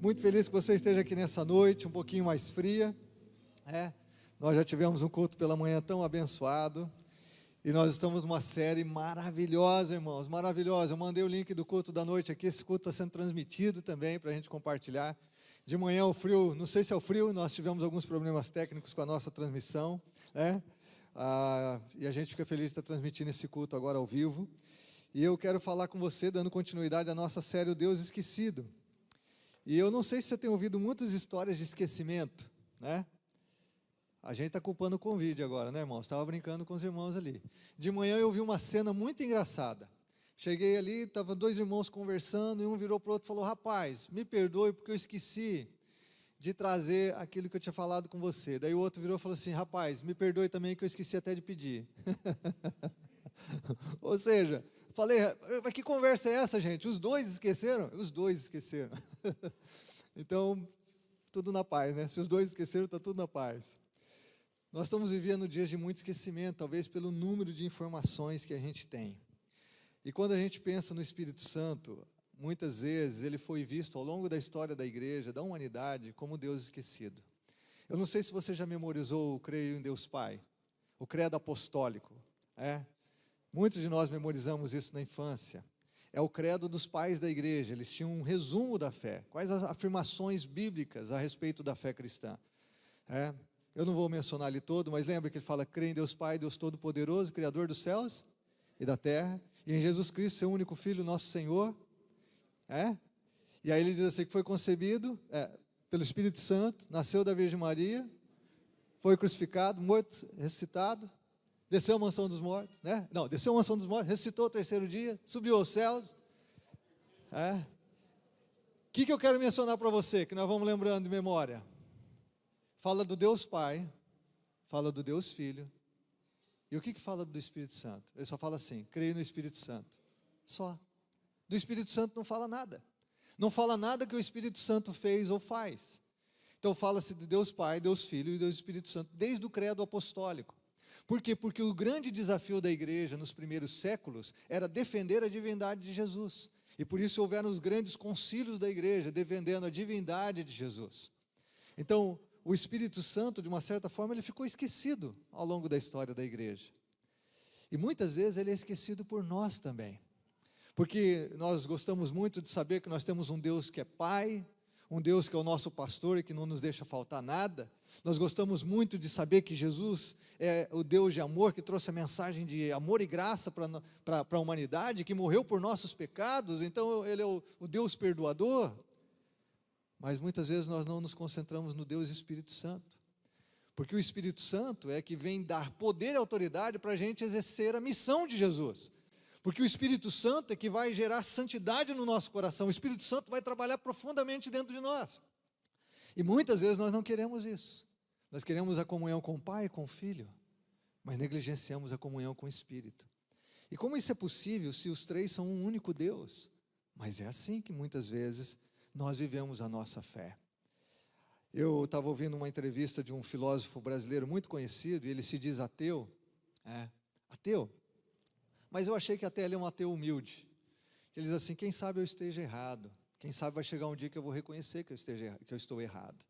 Muito feliz que você esteja aqui nessa noite, um pouquinho mais fria. Nós já tivemos um culto pela manhã tão abençoado. E nós estamos numa série maravilhosa, irmãos, maravilhosa. Eu mandei o link do culto da noite aqui, esse culto está sendo transmitido também para a gente compartilhar. De manhã o frio, não sei se é o frio, nós tivemos alguns problemas técnicos com a nossa transmissão, e a gente fica feliz de estar transmitindo esse culto agora ao vivo. E eu quero falar com você, dando continuidade à nossa série O Deus Esquecido. E eu não sei se você tem ouvido muitas histórias de esquecimento, né? A gente está culpando o Covid agora, né, irmãos? Estava brincando com os irmãos ali. De manhã eu vi uma cena muito engraçada. Cheguei ali, estavam dois irmãos conversando, e um virou para o outro e falou: rapaz, me perdoe porque eu esqueci de trazer aquilo que eu tinha falado com você. Daí o outro virou e falou assim: rapaz, me perdoe também que eu esqueci até de pedir. Ou seja, falei, mas que conversa é essa, gente? Os dois esqueceram? Os dois esqueceram. Então, tudo na paz, né? Se os dois esqueceram, está tudo na paz. Nós estamos vivendo dias de muito esquecimento, talvez pelo número de informações que a gente tem. E quando a gente pensa no Espírito Santo, muitas vezes ele foi visto ao longo da história da igreja, da humanidade, como Deus esquecido. Eu não sei se você já memorizou o Creio em Deus Pai, o credo apostólico. Muitos de nós memorizamos isso na infância. É o credo dos pais da igreja, eles tinham um resumo da fé. Quais as afirmações bíblicas a respeito da fé cristã? Eu não vou mencionar ali todo, mas lembra que ele fala: crê em Deus Pai, Deus Todo-Poderoso, Criador dos céus e da terra, e em Jesus Cristo, seu único Filho, nosso Senhor. E aí ele diz assim, que foi concebido pelo Espírito Santo, nasceu da Virgem Maria, foi crucificado, morto, ressuscitado, desceu à mansão dos mortos, desceu à mansão dos mortos, ressuscitou ao terceiro dia, subiu aos céus. O que eu quero mencionar para você, que nós vamos lembrando de memória? Fala do Deus Pai, fala do Deus Filho, e o que fala do Espírito Santo? Ele só fala assim: creio no Espírito Santo, só. Do Espírito Santo não fala nada, não fala nada que o Espírito Santo fez ou faz. Então fala-se de Deus Pai, Deus Filho e Deus Espírito Santo, desde o credo apostólico. Por quê? Porque o grande desafio da igreja nos primeiros séculos era defender a divindade de Jesus, e por isso houveram os grandes concílios da igreja, defendendo a divindade de Jesus. Então, o Espírito Santo, de uma certa forma, ele ficou esquecido ao longo da história da igreja. E muitas vezes ele é esquecido por nós também. Porque nós gostamos muito de saber que nós temos um Deus que é Pai, um Deus que é o nosso pastor e que não nos deixa faltar nada. Nós gostamos muito de saber que Jesus é o Deus de amor, que trouxe a mensagem de amor e graça para a humanidade, que morreu por nossos pecados, então ele é o Deus perdoador. Mas muitas vezes nós não nos concentramos no Deus Espírito Santo, porque o Espírito Santo é que vem dar poder e autoridade para a gente exercer a missão de Jesus, porque o Espírito Santo é que vai gerar santidade no nosso coração, o Espírito Santo vai trabalhar profundamente dentro de nós, e muitas vezes nós não queremos isso, nós queremos a comunhão com o Pai e com o Filho, mas negligenciamos a comunhão com o Espírito. E como isso é possível se os três são um único Deus? Mas é assim que muitas vezes nós vivemos a nossa fé. Eu estava ouvindo uma entrevista de um filósofo brasileiro muito conhecido, e ele se diz ateu, ateu, mas eu achei que até ele é um ateu humilde. Ele diz assim: quem sabe eu esteja errado, quem sabe vai chegar um dia que eu vou reconhecer que eu estou errado.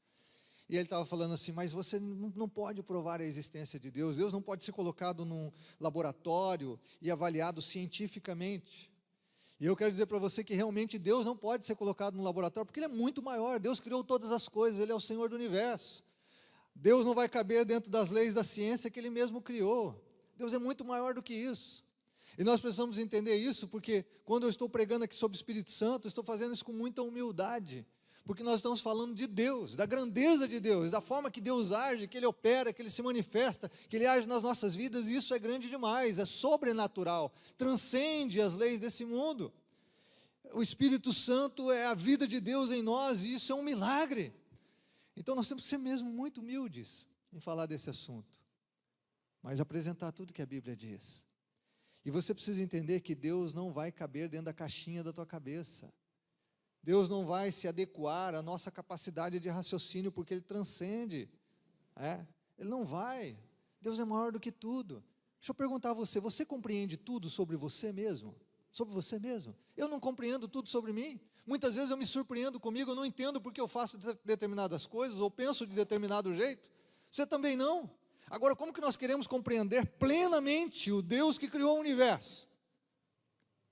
E ele estava falando assim: mas você não pode provar a existência de Deus, Deus não pode ser colocado num laboratório e avaliado cientificamente. E eu quero dizer para você que realmente Deus não pode ser colocado no laboratório, porque Ele é muito maior. Deus criou todas as coisas, Ele é o Senhor do universo. Deus não vai caber dentro das leis da ciência que Ele mesmo criou. Deus é muito maior do que isso. E nós precisamos entender isso, porque quando eu estou pregando aqui sobre o Espírito Santo, eu estou fazendo isso com muita humildade, porque nós estamos falando de Deus, da grandeza de Deus, da forma que Deus age, que Ele opera, que Ele se manifesta, que Ele age nas nossas vidas, e isso é grande demais, é sobrenatural, transcende as leis desse mundo. O Espírito Santo é a vida de Deus em nós, e isso é um milagre. Então nós temos que ser mesmo muito humildes em falar desse assunto, mas apresentar tudo que a Bíblia diz. E você precisa entender que Deus não vai caber dentro da caixinha da tua cabeça. Deus não vai se adequar à nossa capacidade de raciocínio, porque Ele transcende. Ele não vai. Deus é maior do que tudo. Deixa eu perguntar a você: você compreende tudo sobre você mesmo? Sobre você mesmo? Eu não compreendo tudo sobre mim. Muitas vezes eu me surpreendo comigo, eu não entendo porque eu faço determinadas coisas, ou penso de determinado jeito. Você também não. Agora, como que nós queremos compreender plenamente o Deus que criou o universo?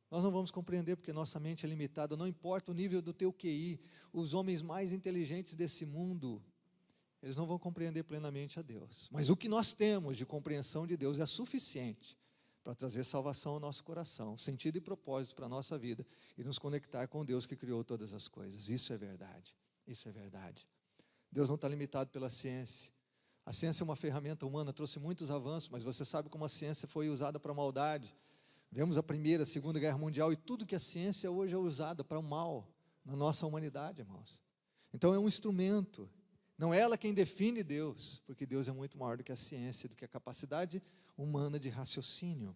Nós não vamos compreender porque nossa mente é limitada, não importa o nível do teu QI, os homens mais inteligentes desse mundo, eles não vão compreender plenamente a Deus. Mas o que nós temos de compreensão de Deus é suficiente para trazer salvação ao nosso coração, sentido e propósito para a nossa vida, e nos conectar com Deus que criou todas as coisas. Isso é verdade, isso é verdade. Deus não está limitado pela ciência. A ciência é uma ferramenta humana, trouxe muitos avanços, mas você sabe como a ciência foi usada para a maldade. Vemos a Primeira, a Segunda Guerra Mundial, e tudo que a ciência hoje é usada para o mal na nossa humanidade, irmãos. Então é um instrumento, não é ela quem define Deus, porque Deus é muito maior do que a ciência, do que a capacidade humana de raciocínio.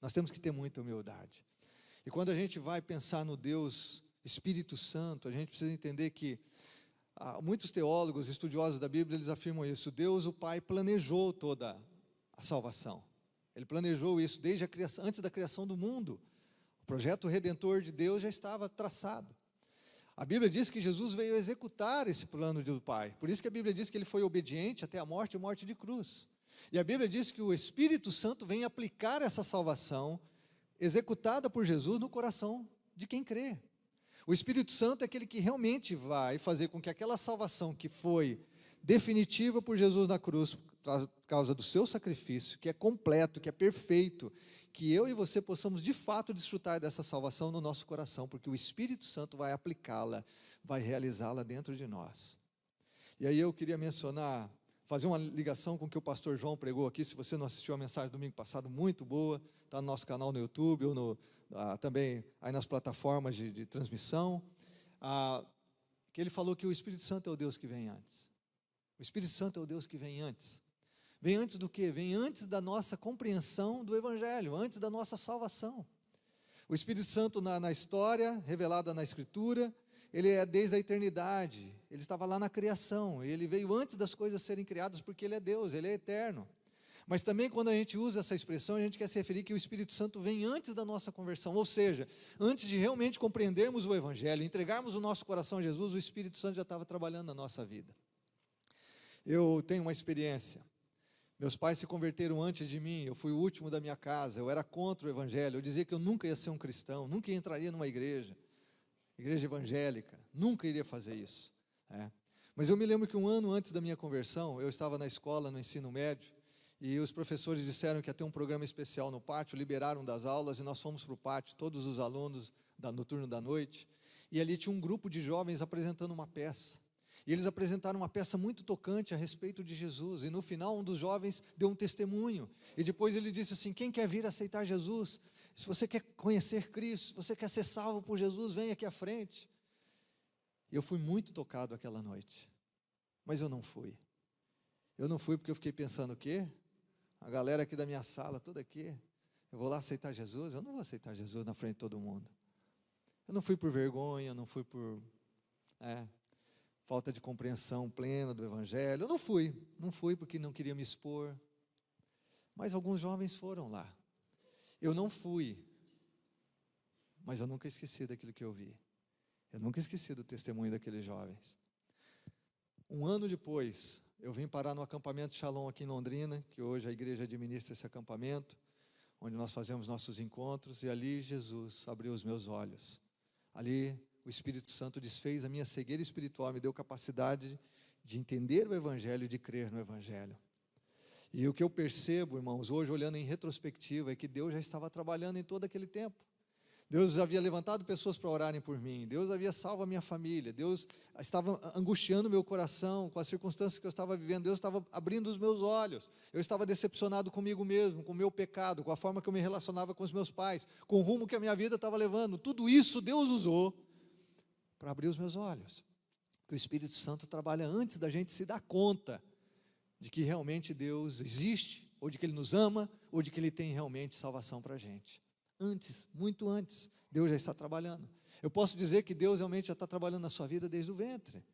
Nós temos que ter muita humildade. E quando a gente vai pensar no Deus Espírito Santo, a gente precisa entender que muitos teólogos, estudiosos da Bíblia, eles afirmam isso. Deus, o Pai, planejou toda a salvação. Ele planejou isso desde a criação, antes da criação do mundo. O projeto redentor de Deus já estava traçado. A Bíblia diz que Jesus veio executar esse plano do Pai. Por isso que a Bíblia diz que ele foi obediente até a morte e morte de cruz. E a Bíblia diz que o Espírito Santo vem aplicar essa salvação executada por Jesus no coração de quem crê. O Espírito Santo é aquele que realmente vai fazer com que aquela salvação que foi definitiva por Jesus na cruz, por causa do seu sacrifício, que é completo, que é perfeito, que eu e você possamos de fato desfrutar dessa salvação no nosso coração, porque o Espírito Santo vai aplicá-la, vai realizá-la dentro de nós. E aí eu queria mencionar, fazer uma ligação com o que o pastor João pregou aqui. Se você não assistiu a mensagem domingo passado, muito boa, está no nosso canal no YouTube, ou também aí nas plataformas de transmissão, que ele falou que o Espírito Santo é o Deus que vem antes. O Espírito Santo é o Deus que vem antes. Vem antes do quê? Vem antes da nossa compreensão do Evangelho, antes da nossa salvação. O Espírito Santo na história, revelada na Escritura, ele é desde a eternidade, ele estava lá na criação, ele veio antes das coisas serem criadas, porque ele é Deus, ele é eterno. Mas também quando a gente usa essa expressão, a gente quer se referir que o Espírito Santo vem antes da nossa conversão, ou seja, antes de realmente compreendermos o Evangelho, entregarmos o nosso coração a Jesus, o Espírito Santo já estava trabalhando na nossa vida. Eu tenho uma experiência. Meus pais se converteram antes de mim, eu fui o último da minha casa, eu era contra o Evangelho, eu dizia que eu nunca ia ser um cristão, nunca entraria numa igreja evangélica, nunca iria fazer isso. Mas eu me lembro que um ano antes da minha conversão, eu estava na escola, no ensino médio, e os professores disseram que ia ter um programa especial no pátio, liberaram das aulas, e nós fomos para o pátio, todos os alunos no turno da noite, e ali tinha um grupo de jovens apresentando uma peça. E eles apresentaram uma peça muito tocante a respeito de Jesus. E no final, um dos jovens deu um testemunho. E depois ele disse assim: quem quer vir aceitar Jesus? Se você quer conhecer Cristo, se você quer ser salvo por Jesus, vem aqui à frente. E eu fui muito tocado aquela noite. Mas eu não fui. Eu não fui porque eu fiquei pensando o quê? A galera aqui da minha sala, toda aqui, eu vou lá aceitar Jesus? Eu não vou aceitar Jesus na frente de todo mundo. Eu não fui por vergonha, eu não fui por falta de compreensão plena do Evangelho. Eu não fui porque não queria me expor. Mas alguns jovens foram lá. Eu não fui, mas eu nunca esqueci daquilo que eu vi. Eu nunca esqueci do testemunho daqueles jovens. Um ano depois, eu vim parar no acampamento Shalom aqui em Londrina, que hoje a igreja administra esse acampamento, onde nós fazemos nossos encontros, e ali Jesus abriu os meus olhos. Ali o Espírito Santo desfez a minha cegueira espiritual, me deu capacidade de entender o Evangelho e de crer no Evangelho. E o que eu percebo, irmãos, hoje olhando em retrospectiva, é que Deus já estava trabalhando em todo aquele tempo. Deus havia levantado pessoas para orarem por mim, Deus havia salvo a minha família, Deus estava angustiando meu coração com as circunstâncias que eu estava vivendo, Deus estava abrindo os meus olhos, eu estava decepcionado comigo mesmo, com o meu pecado, com a forma que eu me relacionava com os meus pais, com o rumo que a minha vida estava levando. Tudo isso Deus usou para abrir os meus olhos. Que o Espírito Santo trabalha antes da gente se dar conta de que realmente Deus existe, ou de que Ele nos ama, ou de que Ele tem realmente salvação para a gente. Antes, muito antes, Deus já está trabalhando. Eu posso dizer que Deus realmente já está trabalhando na sua vida desde o ventre.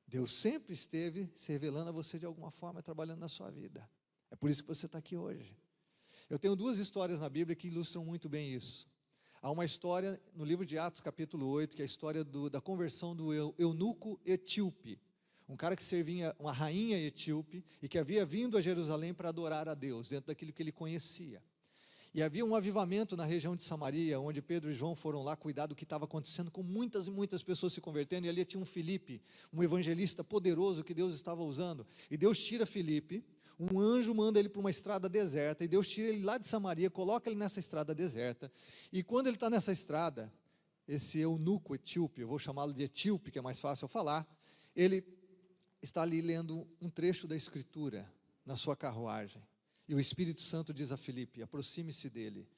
Deus sempre esteve se revelando a você de alguma forma, trabalhando na sua vida. É por isso que você está aqui hoje. Eu tenho duas histórias na Bíblia que ilustram muito bem isso. Há uma história no livro de Atos, capítulo 8, que é a história da conversão do eunuco etíope. Um cara que servia uma rainha etíope e que havia vindo a Jerusalém para adorar a Deus, dentro daquilo que ele conhecia. E havia um avivamento na região de Samaria, onde Pedro e João foram lá cuidar do que estava acontecendo, com muitas e muitas pessoas se convertendo, e ali tinha um Filipe, um evangelista poderoso que Deus estava usando. E Deus tira Filipe, um anjo manda ele para uma estrada deserta, e Deus tira ele lá de Samaria, coloca ele nessa estrada deserta, e quando ele está nessa estrada, esse eunuco etíope, eu vou chamá-lo de etíope, que é mais fácil eu falar, ele está ali lendo um trecho da Escritura na sua carruagem. E o Espírito Santo diz a Filipe, aproxime-se dele.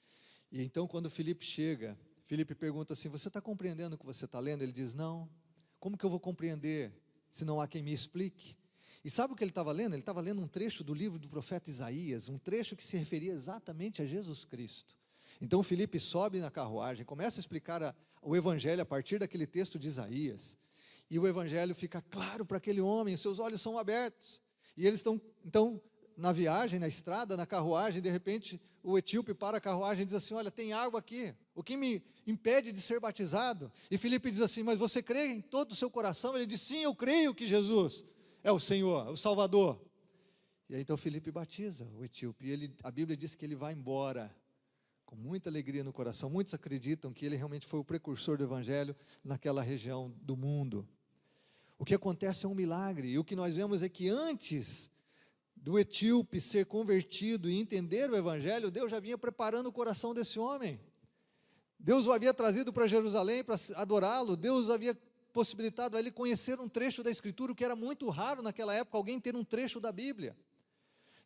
E então quando Filipe chega, Filipe pergunta assim, você está compreendendo o que você está lendo? Ele diz, não. Como que eu vou compreender se não há quem me explique? E sabe o que ele estava lendo? Ele estava lendo um trecho do livro do profeta Isaías, um trecho que se referia exatamente a Jesus Cristo. Então Filipe sobe na carruagem, começa a explicar o evangelho a partir daquele texto de Isaías. E o evangelho fica claro para aquele homem, seus olhos são abertos. E eles estão, então, na viagem, na estrada, na carruagem, de repente o etíope para a carruagem e diz assim, olha, tem água aqui, o que me impede de ser batizado? E Filipe diz assim, mas você crê em todo o seu coração? Ele diz, sim, eu creio que Jesus é o Senhor, o Salvador. E aí então Filipe batiza o etíope, e a Bíblia diz que ele vai embora, com muita alegria no coração. Muitos acreditam que ele realmente foi o precursor do evangelho naquela região do mundo. O que acontece é um milagre, e o que nós vemos é que antes do etíope ser convertido e entender o evangelho, Deus já vinha preparando o coração desse homem. Deus o havia trazido para Jerusalém para adorá-lo, Deus havia possibilitado a ele conhecer um trecho da Escritura, o que era muito raro naquela época, alguém ter um trecho da Bíblia.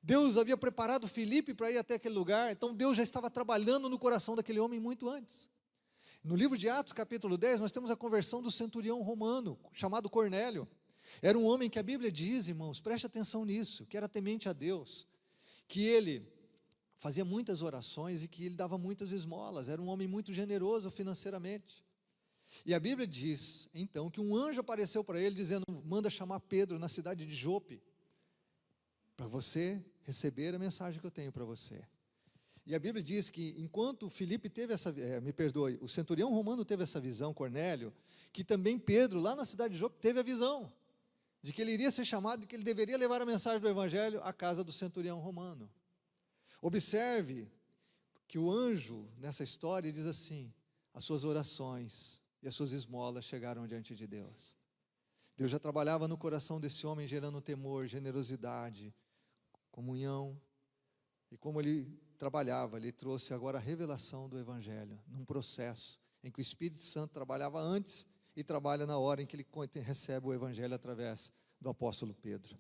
Deus havia preparado Filipe para ir até aquele lugar, então Deus já estava trabalhando no coração daquele homem muito antes. No livro de Atos, capítulo 10, nós temos a conversão do centurião romano, chamado Cornélio. Era um homem que a Bíblia diz, irmãos, preste atenção nisso, que era temente a Deus, que ele fazia muitas orações e que ele dava muitas esmolas, era um homem muito generoso financeiramente. E a Bíblia diz, então, que um anjo apareceu para ele dizendo, manda chamar Pedro na cidade de Jope, para você receber a mensagem que eu tenho para você. E a Bíblia diz que enquanto Filipe teve o centurião romano teve essa visão, Cornélio, que também Pedro, lá na cidade de Jope, teve a visão, de que ele iria ser chamado, de que ele deveria levar a mensagem do Evangelho à casa do centurião romano. Observe que o anjo, nessa história, diz assim, as suas orações e as suas esmolas chegaram diante de Deus. Deus já trabalhava no coração desse homem, gerando temor, generosidade, comunhão, e como ele trabalhava, ele trouxe agora a revelação do Evangelho, num processo em que o Espírito Santo trabalhava antes e trabalha na hora em que ele recebe o Evangelho através do apóstolo Pedro.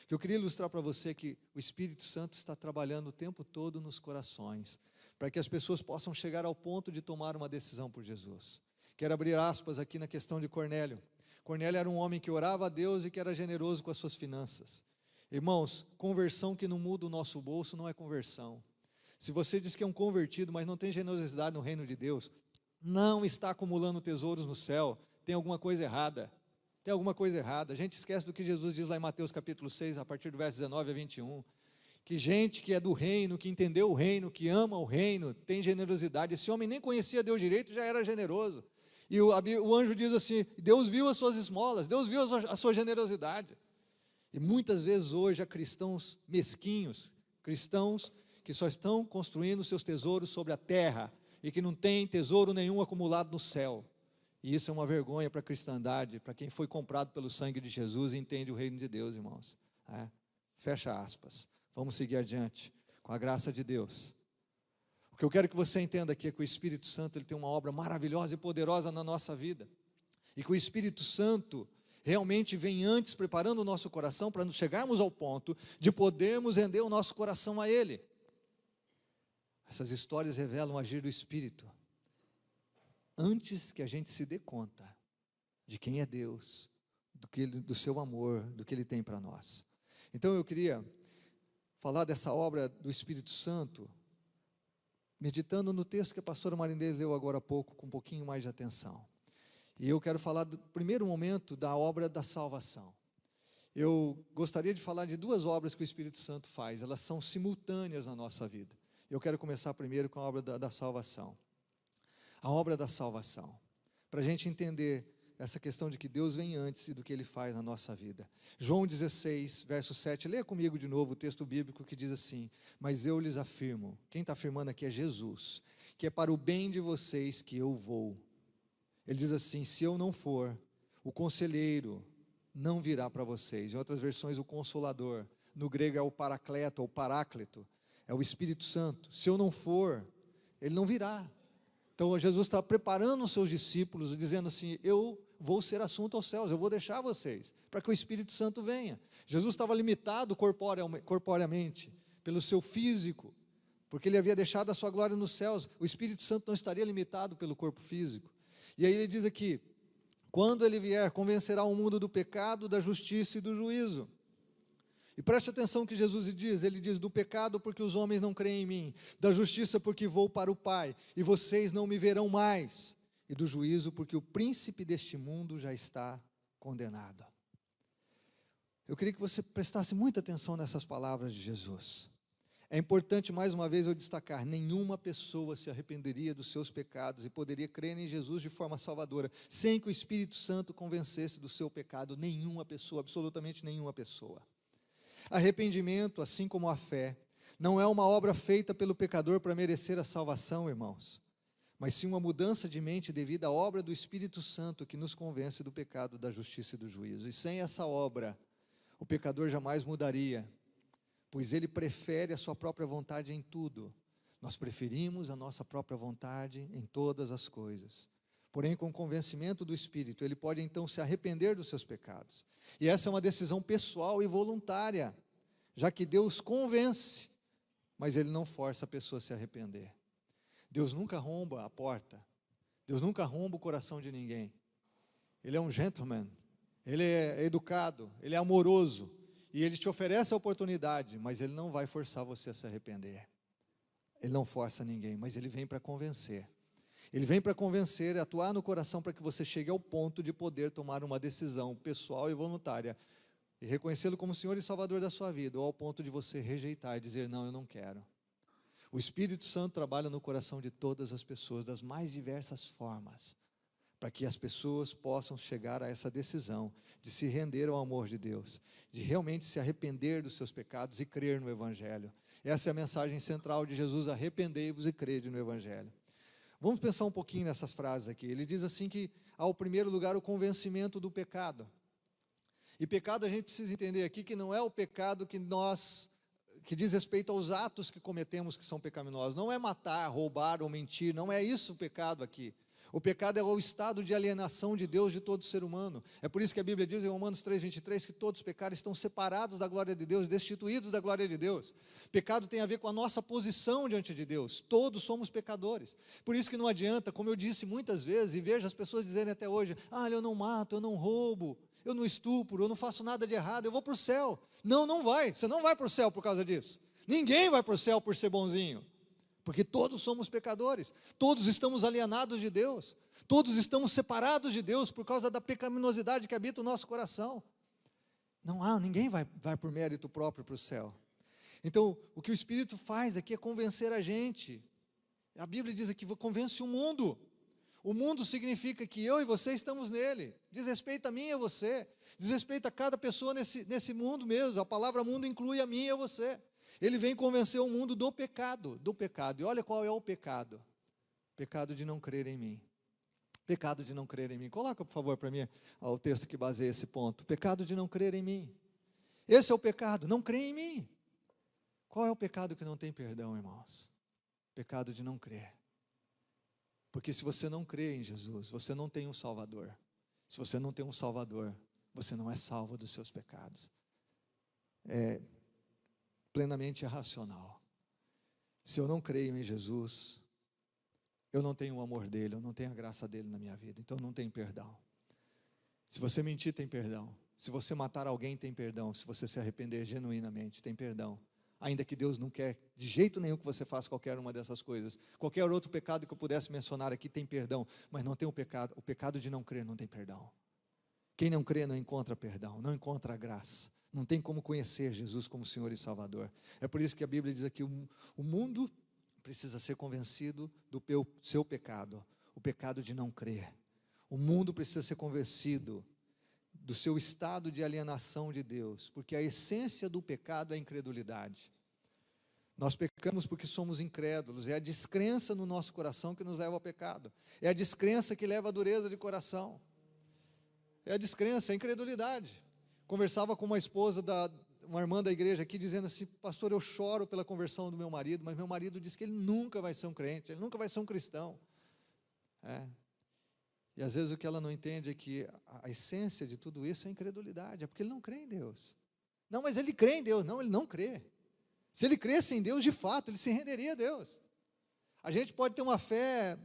O que eu queria ilustrar para você é que o Espírito Santo está trabalhando o tempo todo nos corações, para que as pessoas possam chegar ao ponto de tomar uma decisão por Jesus. Quero abrir aspas aqui na questão de Cornélio. Cornélio era um homem que orava a Deus e que era generoso com as suas finanças. Irmãos, conversão que não muda o nosso bolso não é conversão. Se você diz que é um convertido, mas não tem generosidade no reino de Deus, não está acumulando tesouros no céu, tem alguma coisa errada. Tem alguma coisa errada. A gente esquece do que Jesus diz lá em Mateus capítulo 6, a partir do verso 19 a 21. Que gente que é do reino, que entendeu o reino, que ama o reino, tem generosidade. Esse homem nem conhecia Deus direito, já era generoso. E o anjo diz assim, Deus viu as suas esmolas, Deus viu a sua generosidade. E muitas vezes hoje há cristãos mesquinhos, cristãos que só estão construindo seus tesouros sobre a terra e que não têm tesouro nenhum acumulado no céu. E isso é uma vergonha para a cristandade, para quem foi comprado pelo sangue de Jesus e entende o reino de Deus, irmãos. Fecha aspas. Vamos seguir adiante, com a graça de Deus. O que eu quero que você entenda aqui é que o Espírito Santo ele tem uma obra maravilhosa e poderosa na nossa vida. E que o Espírito Santo realmente vem antes preparando o nosso coração para nos chegarmos ao ponto de podermos render o nosso coração a Ele. Essas histórias revelam o agir do Espírito. Antes que a gente se dê conta de quem é Deus, do seu amor, do que Ele tem para nós. Então eu queria falar dessa obra do Espírito Santo, meditando no texto que a pastora Marinês leu agora há pouco, com um pouquinho mais de atenção. E eu quero falar do primeiro momento da obra da salvação. Eu gostaria de falar de duas obras que o Espírito Santo faz, elas são simultâneas na nossa vida. Eu quero começar primeiro com a obra da salvação. a obra da salvação, para a gente entender essa questão de que Deus vem antes e do que Ele faz na nossa vida. João 16, verso 7, leia comigo de novo o texto bíblico que diz assim: mas eu lhes afirmo, quem está afirmando aqui é Jesus, que é para o bem de vocês que eu vou. Ele diz assim: se eu não for, o conselheiro não virá para vocês. Em outras versões, o Consolador, no grego é o Paracleto ou Paráclito, é o Espírito Santo. Se eu não for, ele não virá. Então Jesus está preparando os seus discípulos, dizendo assim: eu vou ser assunto aos céus, eu vou deixar vocês, para que o Espírito Santo venha. Jesus estava limitado corporeamente, pelo seu físico, porque ele havia deixado a sua glória nos céus. O Espírito Santo não estaria limitado pelo corpo físico. E aí ele diz aqui: quando ele vier, convencerá o mundo do pecado, da justiça e do juízo. E preste atenção no que Jesus diz, ele diz: do pecado porque os homens não creem em mim, da justiça porque vou para o Pai, e vocês não me verão mais, e do juízo porque o príncipe deste mundo já está condenado. Eu queria que você prestasse muita atenção nessas palavras de Jesus. É importante mais uma vez eu destacar: nenhuma pessoa se arrependeria dos seus pecados e poderia crer em Jesus de forma salvadora, sem que o Espírito Santo convencesse do seu pecado. Nenhuma pessoa, absolutamente nenhuma pessoa. Arrependimento, assim como a fé, não é uma obra feita pelo pecador para merecer a salvação, irmãos, mas sim uma mudança de mente devido à obra do Espírito Santo que nos convence do pecado, da justiça e do juízo. E sem essa obra, o pecador jamais mudaria, pois ele prefere a sua própria vontade em tudo. Nós preferimos a nossa própria vontade em todas as coisas. Porém, com o convencimento do Espírito, ele pode então se arrepender dos seus pecados. E essa é uma decisão pessoal e voluntária, já que Deus convence, mas Ele não força a pessoa a se arrepender. Deus nunca arromba a porta, Deus nunca arromba o coração de ninguém. Ele é um gentleman, Ele é educado, Ele é amoroso, e Ele te oferece a oportunidade, mas Ele não vai forçar você a se arrepender. Ele não força ninguém, mas Ele vem para convencer. Ele vem para convencer, atuar no coração para que você chegue ao ponto de poder tomar uma decisão pessoal e voluntária e reconhecê-lo como Senhor e Salvador da sua vida, ou ao ponto de você rejeitar e dizer: não, eu não quero. O Espírito Santo trabalha no coração de todas as pessoas, das mais diversas formas, para que as pessoas possam chegar a essa decisão de se render ao amor de Deus, de realmente se arrepender dos seus pecados e crer no Evangelho. Essa é a mensagem central de Jesus: arrependei-vos e crede no Evangelho. Vamos pensar um pouquinho nessas frases aqui. Ele diz assim que, ao primeiro lugar, o convencimento do pecado. E pecado a gente precisa entender aqui que não é o pecado que diz respeito aos atos que cometemos que são pecaminosos. Não é matar, roubar ou mentir, não é isso o pecado aqui. O pecado é o estado de alienação de Deus de todo ser humano. É por isso que a Bíblia diz em Romanos 3:23 que todos os pecados estão separados da glória de Deus, destituídos da glória de Deus. Pecado tem a ver com a nossa posição diante de Deus. Todos somos pecadores. Por isso que não adianta, como eu disse muitas vezes, e vejo as pessoas dizerem até hoje: eu não mato, eu não roubo, eu não estupro, eu não faço nada de errado, eu vou para o céu. Não, não vai, você não vai para o céu por causa disso. Ninguém vai para o céu por ser bonzinho. Porque todos somos pecadores, todos estamos alienados de Deus, todos estamos separados de Deus por causa da pecaminosidade que habita o nosso coração. Ninguém vai por mérito próprio para o céu. Então, o que o Espírito faz aqui é convencer a gente. A Bíblia diz aqui: convence o mundo. O mundo significa que eu e você estamos nele. Diz respeito a mim e a você. Diz respeito a cada pessoa nesse mundo mesmo. A palavra mundo inclui a mim e a você. Ele vem convencer o mundo do pecado. E olha qual é o pecado. Pecado de não crer em mim. Pecado de não crer em mim. Coloca, por favor, para mim o texto que baseia esse ponto. Pecado de não crer em mim. Esse é o pecado, não crer em mim. Qual é o pecado que não tem perdão, irmãos? Pecado de não crer. Porque se você não crê em Jesus, você não tem um Salvador. Se você não tem um Salvador, você não é salvo dos seus pecados. É plenamente irracional. Se eu não creio em Jesus, eu não tenho o amor dele, eu não tenho a graça dele na minha vida, então não tem perdão. Se você mentir, tem perdão. Se você matar alguém, tem perdão. Se você se arrepender genuinamente, tem perdão. Ainda que Deus não quer de jeito nenhum que você faça qualquer uma dessas coisas. Qualquer outro pecado que eu pudesse mencionar aqui tem perdão, mas não tem o pecado de não crer não tem perdão. Quem não crê não encontra perdão, não encontra a graça. Não tem como conhecer Jesus como Senhor e Salvador. É por isso que a Bíblia diz aqui: o mundo precisa ser convencido do seu pecado. o pecado de não crer. O mundo precisa ser convencido do seu estado de alienação de Deus, porque a essência do pecado é a incredulidade. Nós pecamos porque somos incrédulos, é a descrença no nosso coração que nos leva ao pecado, é a descrença que leva à dureza de coração, é a descrença, a incredulidade. Conversava com uma esposa, uma irmã da igreja aqui, dizendo assim: pastor, eu choro pela conversão do meu marido, mas meu marido diz que ele nunca vai ser um crente, ele nunca vai ser um cristão. E às vezes o que ela não entende é que a essência de tudo isso é a incredulidade, é porque ele não crê em Deus. Não, mas ele crê em Deus. Não, ele não crê. Se ele cresce em Deus, de fato, ele se renderia a Deus. A gente pode ter uma fé,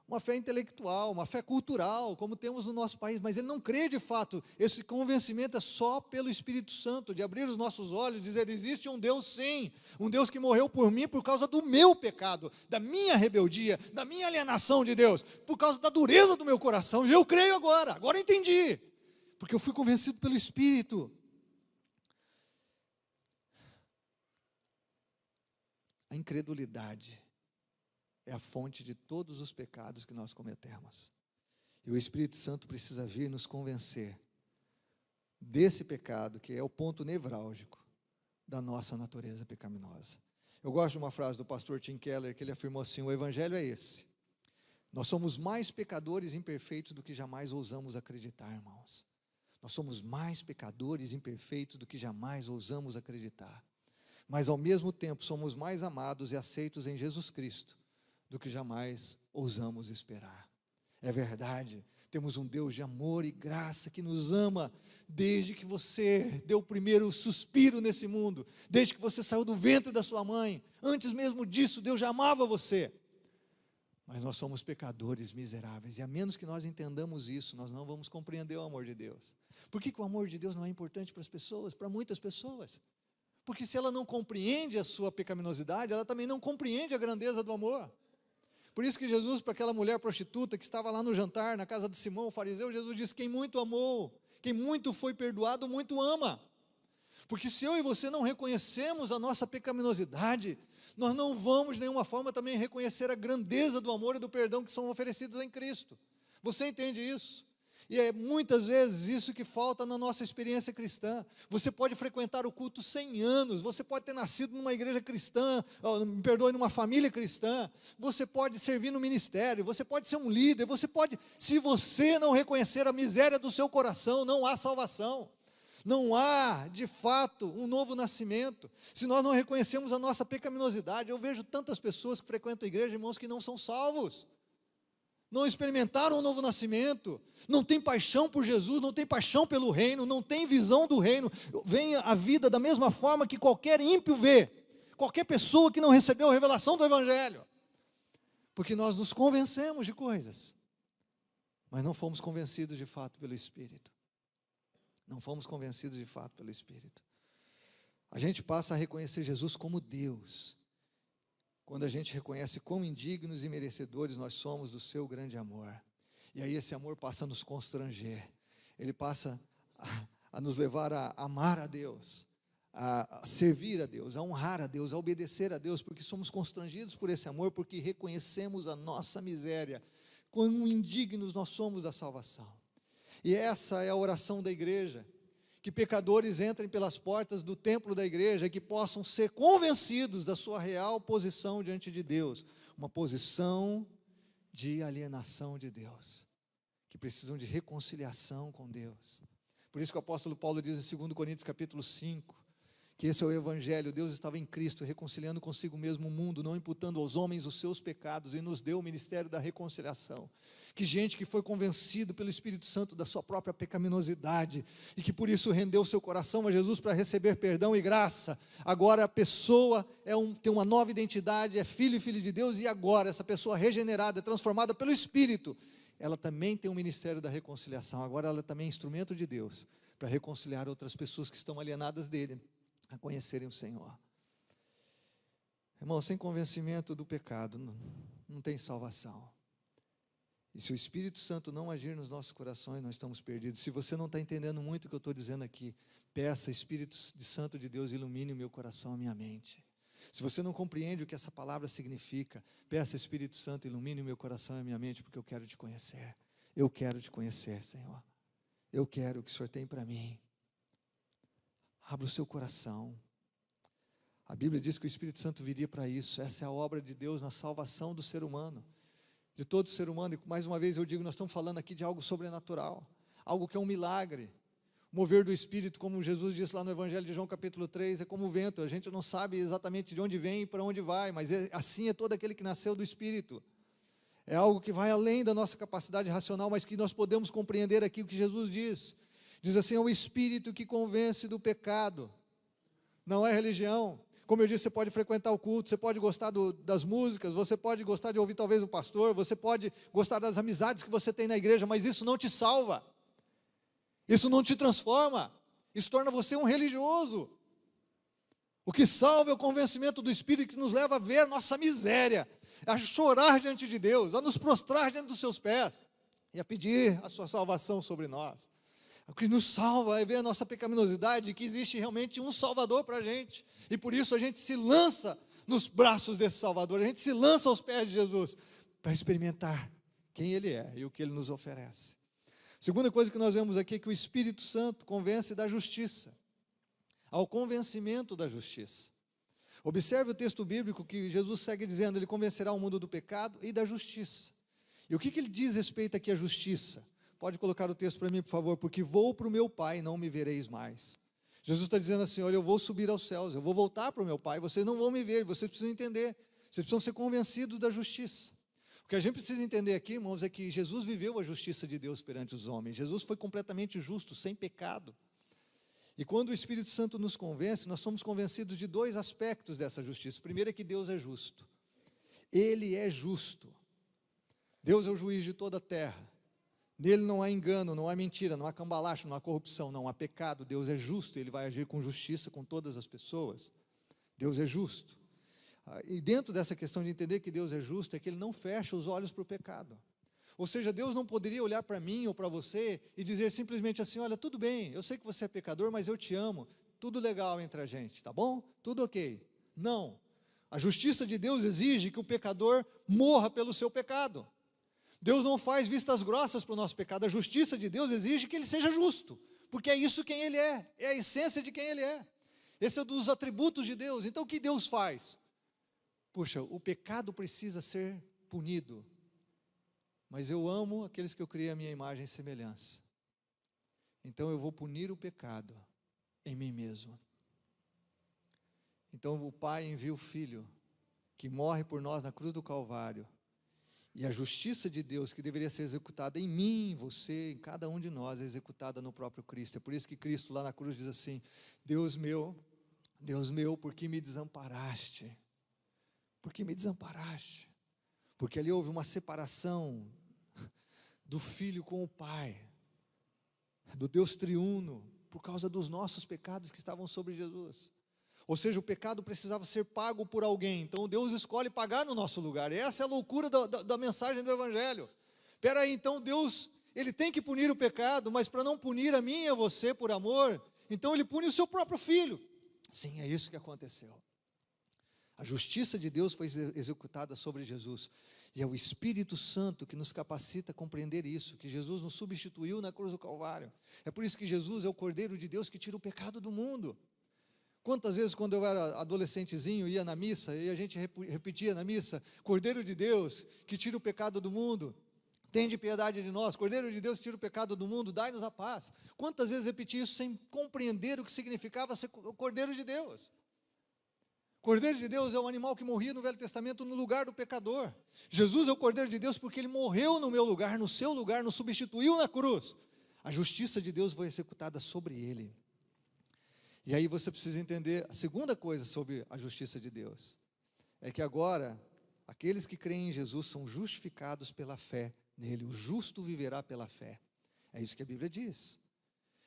uma fé intelectual, uma fé cultural, como temos no nosso país, mas ele não crê de fato. Esse convencimento é só pelo Espírito Santo, de abrir os nossos olhos, dizer: existe um Deus sim, um Deus que morreu por mim por causa do meu pecado, da minha rebeldia, da minha alienação de Deus, por causa da dureza do meu coração, e eu creio agora entendi, porque eu fui convencido pelo Espírito. A incredulidade é a fonte de todos os pecados que nós cometemos. E o Espírito Santo precisa vir nos convencer desse pecado, que é o ponto nevrálgico da nossa natureza pecaminosa. Eu gosto de uma frase do pastor Tim Keller, que ele afirmou assim: o evangelho é esse: nós somos mais pecadores imperfeitos do que jamais ousamos acreditar, irmãos. Nós somos mais pecadores imperfeitos do que jamais ousamos acreditar. Mas ao mesmo tempo somos mais amados e aceitos em Jesus Cristo do que jamais ousamos esperar. É verdade, temos um Deus de amor e graça que nos ama desde que você deu o primeiro suspiro nesse mundo, desde que você saiu do ventre da sua mãe. Antes mesmo disso, Deus já amava você. Mas nós somos pecadores miseráveis, e a menos que nós entendamos isso, nós não vamos compreender o amor de Deus. Por que o amor de Deus não é importante para as pessoas, para muitas pessoas? Porque se ela não compreende a sua pecaminosidade, ela também não compreende a grandeza do amor. Por isso que Jesus, para aquela mulher prostituta que estava lá no jantar, na casa de Simão, o fariseu, Jesus disse: quem muito amou, quem muito foi perdoado, muito ama. Porque se eu e você não reconhecemos a nossa pecaminosidade, nós não vamos de nenhuma forma também reconhecer a grandeza do amor e do perdão que são oferecidos em Cristo. Você entende isso? E é muitas vezes isso que falta na nossa experiência cristã. Você pode frequentar o culto 100 anos, você pode ter nascido numa igreja cristã, numa família cristã, você pode servir no ministério, você pode ser um líder, se você não reconhecer a miséria do seu coração, não há salvação. Não há, de fato, um novo nascimento. Se nós não reconhecemos a nossa pecaminosidade, eu vejo tantas pessoas que frequentam a igreja, irmãos, que não são salvos. Não experimentaram o novo nascimento, não tem paixão por Jesus, não tem paixão pelo reino, não tem visão do reino, vem a vida da mesma forma que qualquer ímpio vê, qualquer pessoa que não recebeu a revelação do evangelho, porque nós nos convencemos de coisas, mas não fomos convencidos de fato pelo Espírito, não fomos convencidos de fato pelo Espírito. A gente passa a reconhecer Jesus como Deus, quando a gente reconhece quão indignos e merecedores nós somos do seu grande amor. E aí esse amor passa a nos constranger, ele passa a nos levar a amar a Deus, a servir a Deus, a honrar a Deus, a obedecer a Deus, porque somos constrangidos por esse amor, porque reconhecemos a nossa miséria, quão indignos nós somos da salvação. E essa é a oração da igreja, que pecadores entrem pelas portas do templo da igreja e que possam ser convencidos da sua real posição diante de Deus, uma posição de alienação de Deus, que precisam de reconciliação com Deus. Por isso que o apóstolo Paulo diz em 2 Coríntios capítulo 5, que esse é o evangelho: Deus estava em Cristo reconciliando consigo mesmo o mundo, não imputando aos homens os seus pecados, e nos deu o ministério da reconciliação. Que gente que foi convencido pelo Espírito Santo da sua própria pecaminosidade, e que por isso rendeu seu coração a Jesus para receber perdão e graça, agora a pessoa tem uma nova identidade, é filho e filha de Deus, e agora essa pessoa regenerada, transformada pelo Espírito, ela também tem o ministério da reconciliação, agora ela também é instrumento de Deus, para reconciliar outras pessoas que estão alienadas dele, a conhecerem o Senhor. Irmão, sem convencimento do pecado, não tem salvação. E se o Espírito Santo não agir nos nossos corações, nós estamos perdidos. Se você não está entendendo muito o que eu estou dizendo aqui, peça: Espírito Santo de Deus, ilumine o meu coração, a minha mente. Se você não compreende o que essa palavra significa, peça, Espírito Santo, ilumine o meu coração e a minha mente, porque eu quero te conhecer. Eu quero te conhecer, Senhor. Eu quero o que o Senhor tem para mim. Abra o seu coração. A Bíblia diz que o Espírito Santo viria para isso. Essa é a obra de Deus na salvação do ser humano, de todo ser humano. E mais uma vez eu digo, nós estamos falando aqui de algo sobrenatural, algo que é um milagre. O mover do Espírito, como Jesus disse lá no Evangelho de João capítulo 3, é como o vento. A gente não sabe exatamente de onde vem e para onde vai, mas assim é todo aquele que nasceu do Espírito. É algo que vai além da nossa capacidade racional, mas que nós podemos compreender aqui o que Jesus diz. Diz assim, é o Espírito que convence do pecado. Não é religião. Como eu disse, você pode frequentar o culto, você pode gostar das músicas, você pode gostar de ouvir talvez o pastor, você pode gostar das amizades que você tem na igreja, mas isso não te salva. Isso não te transforma. Isso torna você um religioso. O que salva é o convencimento do Espírito que nos leva a ver a nossa miséria, a chorar diante de Deus, a nos prostrar diante dos seus pés e a pedir a sua salvação sobre nós. O que nos salva é ver a nossa pecaminosidade, que existe realmente um Salvador para a gente. E por isso a gente se lança nos braços desse Salvador, a gente se lança aos pés de Jesus para experimentar quem Ele é e o que Ele nos oferece. Segunda coisa que nós vemos aqui é que o Espírito Santo convence da justiça, ao convencimento da justiça. Observe o texto bíblico que Jesus segue dizendo, Ele convencerá o mundo do pecado e da justiça. E o que Ele diz respeito aqui à justiça? Pode colocar o texto para mim, por favor, porque vou para o meu Pai e não me vereis mais. Jesus está dizendo assim, olha, eu vou subir aos céus, eu vou voltar para o meu Pai, vocês não vão me ver, vocês precisam entender, vocês precisam ser convencidos da justiça. O que a gente precisa entender aqui, irmãos, é que Jesus viveu a justiça de Deus perante os homens. Jesus foi completamente justo, sem pecado. E quando o Espírito Santo nos convence, nós somos convencidos de dois aspectos dessa justiça. O primeiro é que Deus é justo. Ele é justo. Deus é o juiz de toda a terra. Nele não há engano, não há mentira, não há cambalacho, não há corrupção, não há pecado. Deus é justo, Ele vai agir com justiça com todas as pessoas. Deus é justo. E dentro dessa questão de entender que Deus é justo, é que Ele não fecha os olhos para o pecado. Ou seja, Deus não poderia olhar para mim ou para você e dizer simplesmente assim, olha, tudo bem, eu sei que você é pecador, mas eu te amo, tudo legal entre a gente, tá bom? Tudo ok. Não. A justiça de Deus exige que o pecador morra pelo seu pecado. Deus não faz vistas grossas para o nosso pecado, a justiça de Deus exige que Ele seja justo, porque é isso quem Ele é a essência de quem Ele é. Esse é um dos atributos de Deus. Então o que Deus faz? Puxa, o pecado precisa ser punido, mas eu amo aqueles que eu criei a minha imagem e semelhança. Então eu vou punir o pecado em mim mesmo. Então o Pai envia o Filho, que morre por nós na cruz do Calvário, e a justiça de Deus, que deveria ser executada em mim, em você, em cada um de nós, é executada no próprio Cristo. É por isso que Cristo lá na cruz diz assim, Deus meu, por que me desamparaste? Por que me desamparaste? Porque ali houve uma separação do Filho com o Pai, do Deus triuno, por causa dos nossos pecados que estavam sobre Jesus. Ou seja, o pecado precisava ser pago por alguém, então Deus escolhe pagar no nosso lugar. E essa é a loucura da mensagem do Evangelho. Espera aí, então Deus, Ele tem que punir o pecado, mas para não punir a mim e a você por amor, então Ele pune o seu próprio Filho. Sim, é isso que aconteceu. A justiça de Deus foi executada sobre Jesus, e é o Espírito Santo que nos capacita a compreender isso, que Jesus nos substituiu na cruz do Calvário. É por isso que Jesus é o Cordeiro de Deus que tira o pecado do mundo. Quantas vezes quando eu era adolescentezinho, ia na missa, e a gente repetia na missa, Cordeiro de Deus que tira o pecado do mundo, tende piedade de nós, Cordeiro de Deus que tira o pecado do mundo, dai-nos a paz. Quantas vezes repeti isso sem compreender o que significava ser o Cordeiro de Deus? Cordeiro de Deus é o animal que morria no Velho Testamento no lugar do pecador. Jesus é o Cordeiro de Deus porque Ele morreu no meu lugar, no seu lugar, nos substituiu na cruz. A justiça de Deus foi executada sobre Ele. E aí você precisa entender a segunda coisa sobre a justiça de Deus. É que agora, aqueles que creem em Jesus são justificados pela fé nele. O justo viverá pela fé. É isso que a Bíblia diz.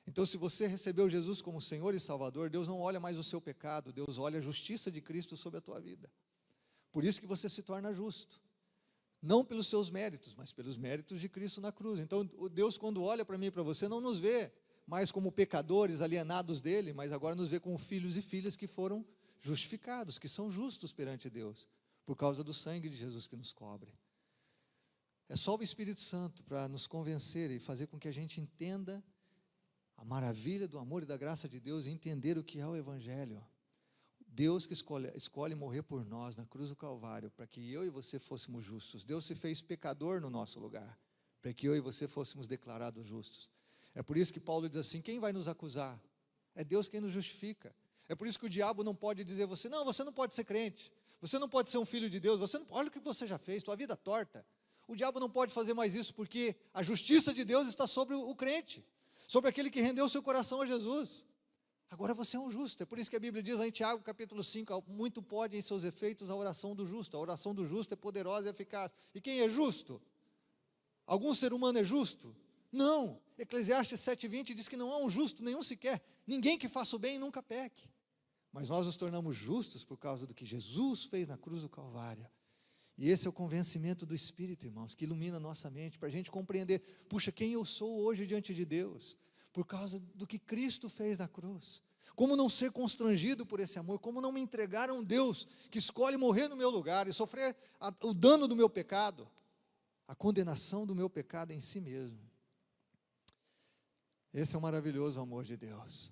Então, se você recebeu Jesus como Senhor e Salvador, Deus não olha mais o seu pecado, Deus olha a justiça de Cristo sobre a tua vida. Por isso que você se torna justo. Não pelos seus méritos, mas pelos méritos de Cristo na cruz. Então, Deus, quando olha para mim e para você, não nos vê mais como pecadores alienados dele, mas agora nos vê como filhos e filhas que foram justificados, que são justos perante Deus, por causa do sangue de Jesus que nos cobre. É só o Espírito Santo para nos convencer e fazer com que a gente entenda a maravilha do amor e da graça de Deus e entender o que é o Evangelho. Deus que escolhe morrer por nós na cruz do Calvário, para que eu e você fôssemos justos. Deus se fez pecador no nosso lugar, para que eu e você fôssemos declarados justos. É por isso que Paulo diz assim: quem vai nos acusar? É Deus quem nos justifica. É por isso que o diabo não pode dizer a você: não, você não pode ser crente, você não pode ser um filho de Deus, você não, olha o que você já fez, tua vida torta. O diabo não pode fazer mais isso, porque a justiça de Deus está sobre o crente, sobre aquele que rendeu o seu coração a Jesus. Agora você é um justo. É por isso que a Bíblia diz lá em Tiago capítulo 5, muito pode em seus efeitos a oração do justo. A oração do justo é poderosa e eficaz. E quem é justo? Algum ser humano é justo? Não. Eclesiastes 7:20 diz que não há um justo, nenhum sequer. Ninguém que faça o bem nunca peque. Mas nós nos tornamos justos por causa do que Jesus fez na cruz do Calvário. E esse é o convencimento do Espírito, irmãos, que ilumina a nossa mente, para a gente compreender: puxa, quem eu sou hoje diante de Deus? Por causa do que Cristo fez na cruz. Como não ser constrangido por esse amor? Como não me entregar a um Deus que escolhe morrer no meu lugar e sofrer o dano do meu pecado, a condenação do meu pecado em si mesmo? Esse é o maravilhoso amor de Deus.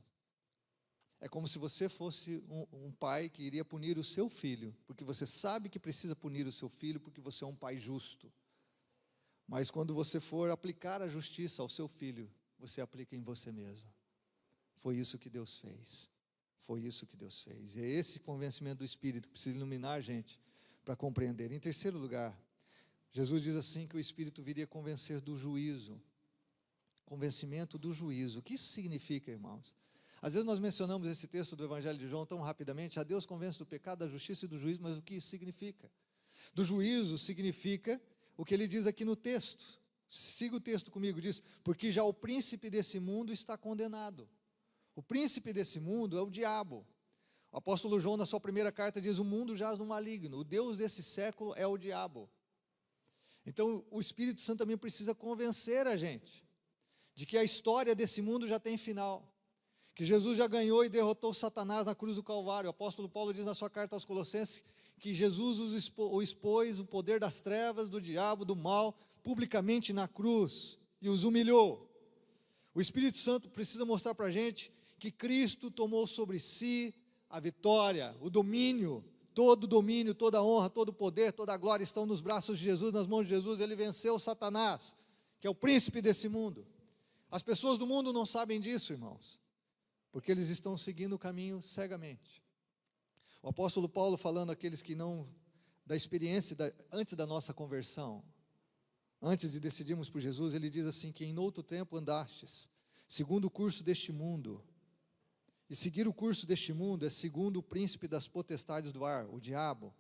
É como se você fosse um pai que iria punir o seu filho, porque você sabe que precisa punir o seu filho, porque você é um pai justo. Mas quando você for aplicar a justiça ao seu filho, você aplica em você mesmo. Foi isso que Deus fez. Foi isso que Deus fez. E é esse convencimento do Espírito que precisa iluminar a gente para compreender. Em terceiro lugar, Jesus diz assim que o Espírito viria convencer do juízo. Convencimento do juízo. O que isso significa, irmãos? Às vezes nós mencionamos esse texto do Evangelho de João tão rapidamente: a Deus convence do pecado, da justiça e do juízo. Mas o que isso significa? Do juízo significa o que ele diz aqui no texto. Siga o texto comigo, diz: porque já o príncipe desse mundo está condenado. O príncipe desse mundo é o diabo. O apóstolo João, na sua primeira carta, diz: o mundo jaz no maligno, o Deus desse século é o diabo. Então o Espírito Santo também precisa convencer a gente de que a história desse mundo já tem final, que Jesus já ganhou e derrotou Satanás na cruz do Calvário. O apóstolo Paulo diz na sua carta aos Colossenses que Jesus o expôs o poder das trevas, do diabo, do mal, publicamente na cruz, e os humilhou. O Espírito Santo precisa mostrar para a gente que Cristo tomou sobre si a vitória, o domínio, toda a honra, todo o poder, toda a glória estão nos braços de Jesus, nas mãos de Jesus. Ele venceu Satanás, que é o príncipe desse mundo. As pessoas do mundo não sabem disso, irmãos, porque eles estão seguindo o caminho cegamente. O apóstolo Paulo, falando àqueles que não, da experiência antes da nossa conversão, antes de decidirmos por Jesus, ele diz assim: que em outro tempo andastes, segundo o curso deste mundo. E seguir o curso deste mundo é segundo o príncipe das potestades do ar, o diabo.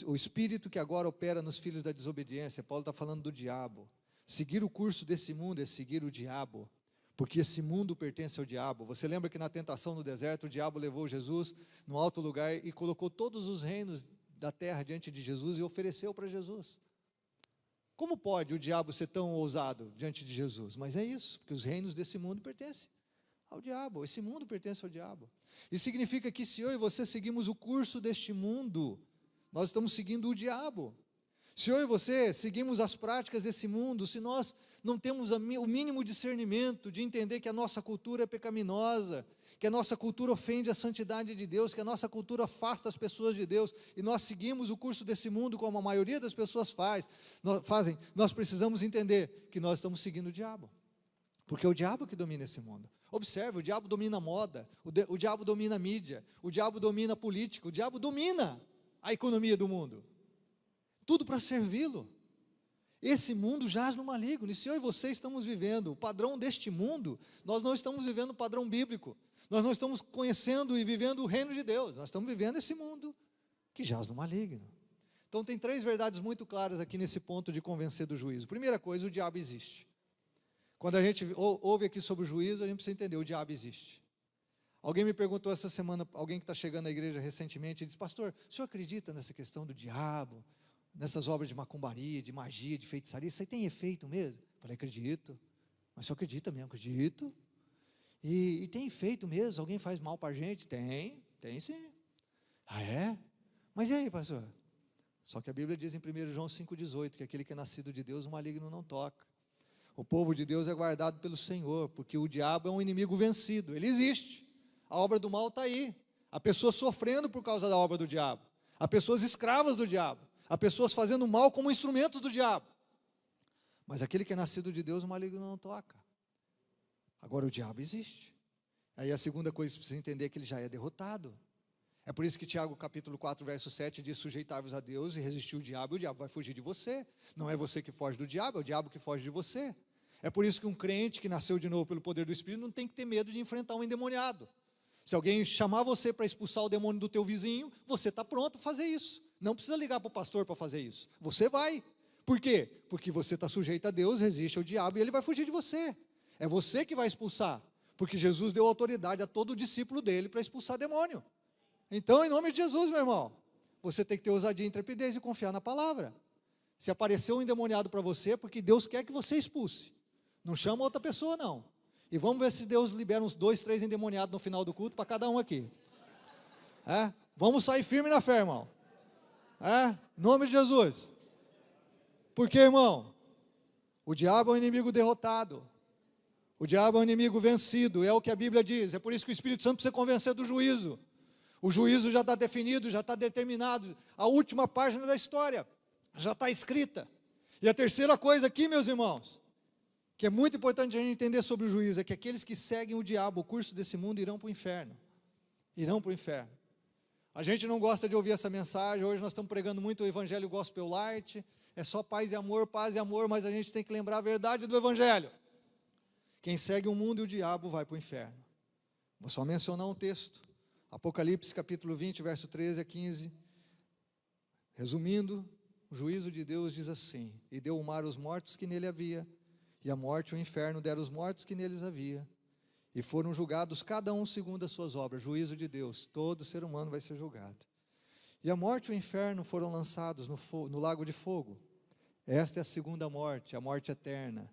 O espírito que agora opera nos filhos da desobediência. Paulo está falando do diabo. Seguir o curso desse mundo é seguir o diabo, porque esse mundo pertence ao diabo. Você lembra que na tentação no deserto, o diabo levou Jesus no alto lugar e colocou todos os reinos da terra diante de Jesus e ofereceu para Jesus. Como pode o diabo ser tão ousado diante de Jesus? Mas é isso, porque os reinos desse mundo pertencem ao diabo, esse mundo pertence ao diabo. Isso significa que se eu e você seguimos o curso deste mundo, nós estamos seguindo o diabo. Se eu e você seguimos as práticas desse mundo, se nós não temos o mínimo discernimento de entender que a nossa cultura é pecaminosa, que a nossa cultura ofende a santidade de Deus, que a nossa cultura afasta as pessoas de Deus, e nós seguimos o curso desse mundo como a maioria das pessoas fazem, nós precisamos entender que nós estamos seguindo o diabo, porque é o diabo que domina esse mundo. Observe, o diabo domina a moda, o diabo domina a mídia, o diabo domina a política, o diabo domina a economia do mundo. Tudo para servi-lo. Esse mundo jaz no maligno, e se eu e você estamos vivendo o padrão deste mundo, nós não estamos vivendo o padrão bíblico, nós não estamos conhecendo e vivendo o reino de Deus, nós estamos vivendo esse mundo que jaz no maligno. Então tem 3 verdades muito claras aqui nesse ponto de convencer do juízo. Primeira coisa, o diabo existe. Quando a gente ouve aqui sobre o juízo, a gente precisa entender: o diabo existe. Alguém me perguntou essa semana, alguém que está chegando na igreja recentemente, e disse: pastor, o senhor acredita nessa questão do diabo, nessas obras de macumbaria, de magia, de feitiçaria? Isso aí tem efeito mesmo? Eu falei: acredito. Mas o senhor acredita mesmo? Acredito. E tem efeito mesmo? Alguém faz mal para a gente? Tem. Tem sim. Ah, é? Mas e aí, pastor? Só que a Bíblia diz em 1 João 5,18 que aquele que é nascido de Deus, o maligno não toca. O povo de Deus é guardado pelo Senhor, porque o diabo é um inimigo vencido. Ele existe. A obra do mal está aí. Há pessoas sofrendo por causa da obra do diabo. Há pessoas escravas do diabo. Há pessoas fazendo mal como instrumentos do diabo. Mas aquele que é nascido de Deus, o maligno não toca. Agora o diabo existe. Aí a segunda coisa que você precisa entender é que ele já é derrotado. É por isso que Tiago capítulo 4, verso 7 diz: sujeitai-vos a Deus e resistir o diabo vai fugir de você. Não é você que foge do diabo, é o diabo que foge de você. É por isso que um crente que nasceu de novo pelo poder do Espírito não tem que ter medo de enfrentar um endemoniado. Se alguém chamar você para expulsar o demônio do teu vizinho, você está pronto a fazer isso. Não precisa ligar para o pastor para fazer isso. Você vai. Por quê? Porque você está sujeito a Deus, resiste ao diabo e ele vai fugir de você. É você que vai expulsar. Porque Jesus deu autoridade a todo discípulo dele para expulsar demônio. Então, em nome de Jesus, meu irmão, você tem que ter ousadia e intrepidez e confiar na palavra. Se apareceu um endemoniado para você, é porque Deus quer que você expulse. Não chama outra pessoa, não. E vamos ver se Deus libera uns 2, 3 endemoniados no final do culto para cada um aqui. Vamos sair firme na fé, irmão. Em nome de Jesus. Porque, irmão, o diabo é um inimigo derrotado. O diabo é um inimigo vencido, é o que a Bíblia diz. É por isso que o Espírito Santo precisa convencer do juízo. O juízo já está definido, já está determinado. A última página da história já está escrita. E a terceira coisa aqui, meus irmãos, que é muito importante a gente entender sobre o juízo, é que aqueles que seguem o diabo, o curso desse mundo, irão para o inferno. Irão para o inferno. A gente não gosta de ouvir essa mensagem. Hoje nós estamos pregando muito o Evangelho Gospel Light. É só paz e amor, mas a gente tem que lembrar a verdade do Evangelho. Quem segue o mundo e o diabo vai para o inferno. Vou só mencionar um texto. Apocalipse capítulo 20, verso 13 a 15. Resumindo, o juízo de Deus diz assim: e deu o mar os mortos que nele havia, e a morte e o inferno deram os mortos que neles havia, e foram julgados cada um segundo as suas obras. Juízo de Deus, todo ser humano vai ser julgado. E a morte e o inferno foram lançados no lago de fogo. Esta é a segunda morte, a morte eterna.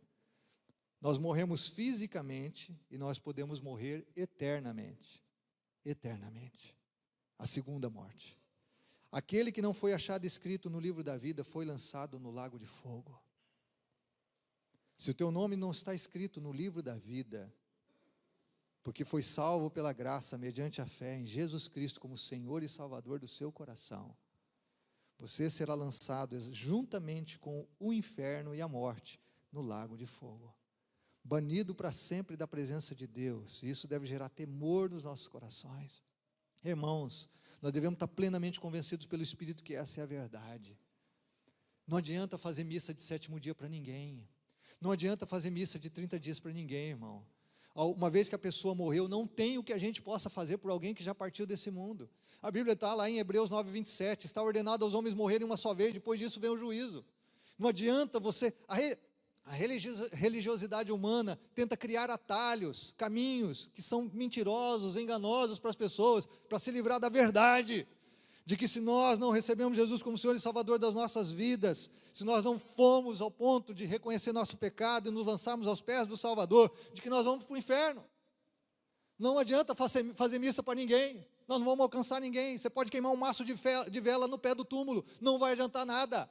Nós morremos fisicamente e nós podemos morrer eternamente. Eternamente. A segunda morte. Aquele que não foi achado escrito no livro da vida foi lançado no lago de fogo. Se o teu nome não está escrito no livro da vida, porque foi salvo pela graça, mediante a fé em Jesus Cristo como Senhor e Salvador do seu coração, você será lançado juntamente com o inferno e a morte no lago de fogo. Banido para sempre da presença de Deus. Isso deve gerar temor nos nossos corações. Irmãos, nós devemos estar plenamente convencidos pelo Espírito que essa é a verdade. Não adianta fazer missa de 7º dia para ninguém. Não adianta fazer missa de 30 dias para ninguém, irmão. Uma vez que a pessoa morreu, não tem o que a gente possa fazer por alguém que já partiu desse mundo. A Bíblia está lá em Hebreus 9, 27, está ordenado aos homens morrerem uma só vez, depois disso vem o juízo. Não adianta você... A religiosidade humana tenta criar atalhos, caminhos que são mentirosos, enganosos para as pessoas, para se livrar da verdade, de que se nós não recebemos Jesus como Senhor e Salvador das nossas vidas, se nós não fomos ao ponto de reconhecer nosso pecado e nos lançarmos aos pés do Salvador, de que nós vamos para o inferno. Não adianta fazer missa para ninguém, nós não vamos alcançar ninguém. Você pode queimar um maço de vela no pé do túmulo, não vai adiantar nada.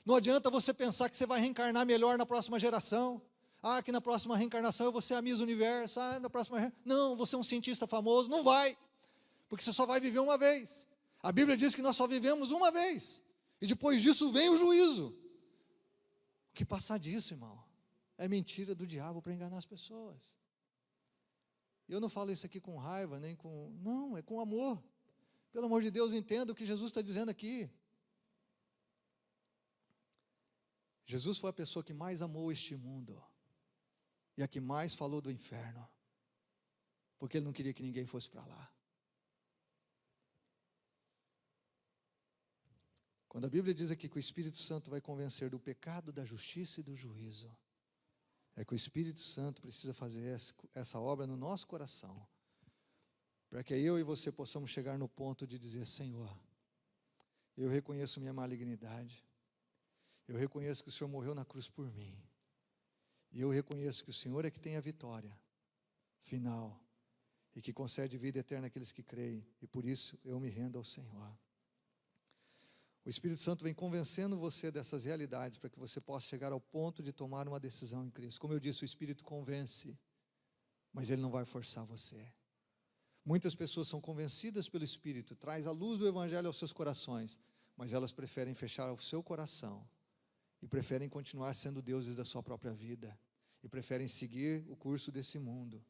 Não adianta você pensar que você vai reencarnar melhor na próxima geração. Que na próxima reencarnação eu vou ser a Miss Universo. Na próxima... Não, você é um cientista famoso. Não vai, porque você só vai viver uma vez. A Bíblia diz que nós só vivemos uma vez. E depois disso vem o juízo. O que passar disso, irmão? É mentira do diabo para enganar as pessoas. Eu não falo isso aqui com raiva, nem com... Não, é com amor. Pelo amor de Deus, entenda o que Jesus está dizendo aqui. Jesus foi a pessoa que mais amou este mundo e a que mais falou do inferno, porque Ele não queria que ninguém fosse para lá. Quando a Bíblia diz aqui que o Espírito Santo vai convencer do pecado, da justiça e do juízo, é que o Espírito Santo precisa fazer essa obra no nosso coração, para que eu e você possamos chegar no ponto de dizer: Senhor, eu reconheço minha malignidade, eu reconheço que o Senhor morreu na cruz por mim. E eu reconheço que o Senhor é que tem a vitória final. e que concede vida eterna àqueles que creem, e por isso eu me rendo ao Senhor. O Espírito Santo vem convencendo você dessas realidades para que você possa chegar ao ponto de tomar uma decisão em Cristo. Como eu disse, o Espírito convence, mas ele não vai forçar você. Muitas pessoas são convencidas pelo Espírito, traz a luz do Evangelho aos seus corações, mas elas preferem fechar o seu coração e preferem continuar sendo deuses da sua própria vida e preferem seguir o curso desse mundo,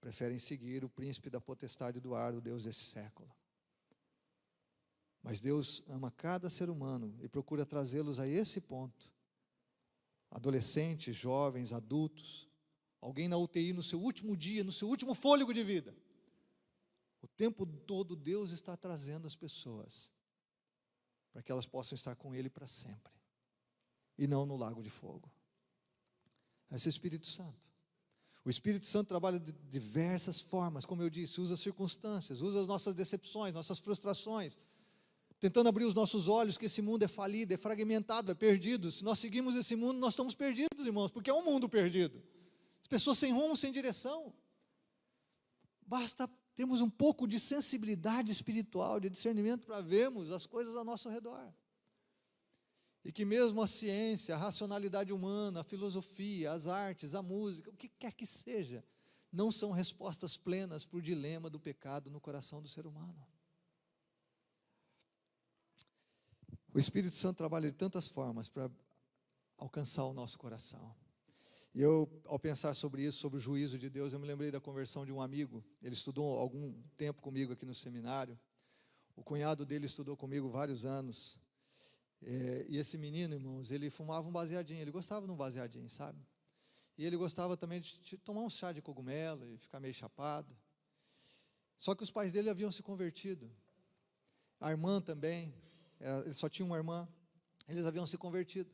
preferem seguir o príncipe da potestade do ar, o Deus desse século. Mas Deus ama cada ser humano e procura trazê-los a esse ponto. Adolescentes, jovens, adultos, alguém na UTI no seu último dia, no seu último fôlego de vida. O tempo todo Deus está trazendo as pessoas para que elas possam estar com Ele para sempre e não no lago de fogo. Esse é o Espírito Santo. O Espírito Santo trabalha de diversas formas, como eu disse, usa circunstâncias, usa as nossas decepções, nossas frustrações, tentando abrir os nossos olhos que esse mundo é falido, é fragmentado, é perdido. Se nós seguimos esse mundo, nós estamos perdidos, irmãos, porque é um mundo perdido. As pessoas sem rumo, sem direção. Basta termos um pouco de sensibilidade espiritual, de discernimento para vermos as coisas ao nosso redor. E que mesmo a ciência, a racionalidade humana, a filosofia, as artes, a música, o que quer que seja, não são respostas plenas para o dilema do pecado no coração do ser humano. O Espírito Santo trabalha de tantas formas para alcançar o nosso coração. E eu, ao pensar sobre isso, sobre o juízo de Deus, eu me lembrei da conversão de um amigo. Ele estudou algum tempo comigo aqui no seminário. O cunhado dele estudou comigo vários anos. E esse menino, irmãos, ele fumava um baseadinho. Ele gostava de um baseadinho, sabe? E ele gostava também de tomar um chá de cogumelo e ficar meio chapado. Só que os pais dele haviam se convertido. A irmã também. Ele só tinha uma irmã, eles haviam se convertido,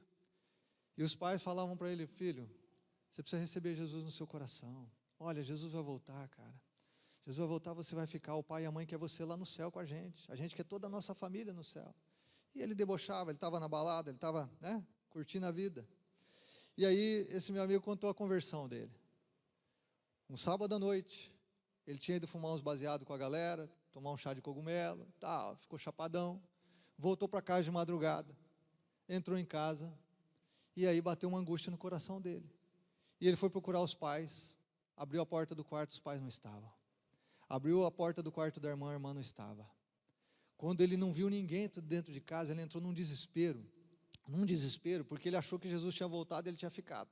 e os pais falavam para ele: filho, você precisa receber Jesus no seu coração, olha, Jesus vai voltar, cara, Jesus vai voltar, você vai ficar, o pai e a mãe quer você lá no céu com a gente quer toda a nossa família no céu. E ele debochava, ele estava na balada, ele estava, curtindo a vida. E aí esse meu amigo contou a conversão dele. Um sábado à noite, ele tinha ido fumar uns baseados com a galera, tomar um chá de cogumelo, tal, ficou chapadão. Voltou para casa de madrugada, entrou em casa, e aí bateu uma angústia no coração dele. E ele foi procurar os pais, abriu a porta do quarto, os pais não estavam. Abriu a porta do quarto da irmã, a irmã não estava. Quando ele não viu ninguém dentro de casa, ele entrou num desespero, porque ele achou que Jesus tinha voltado e ele tinha ficado.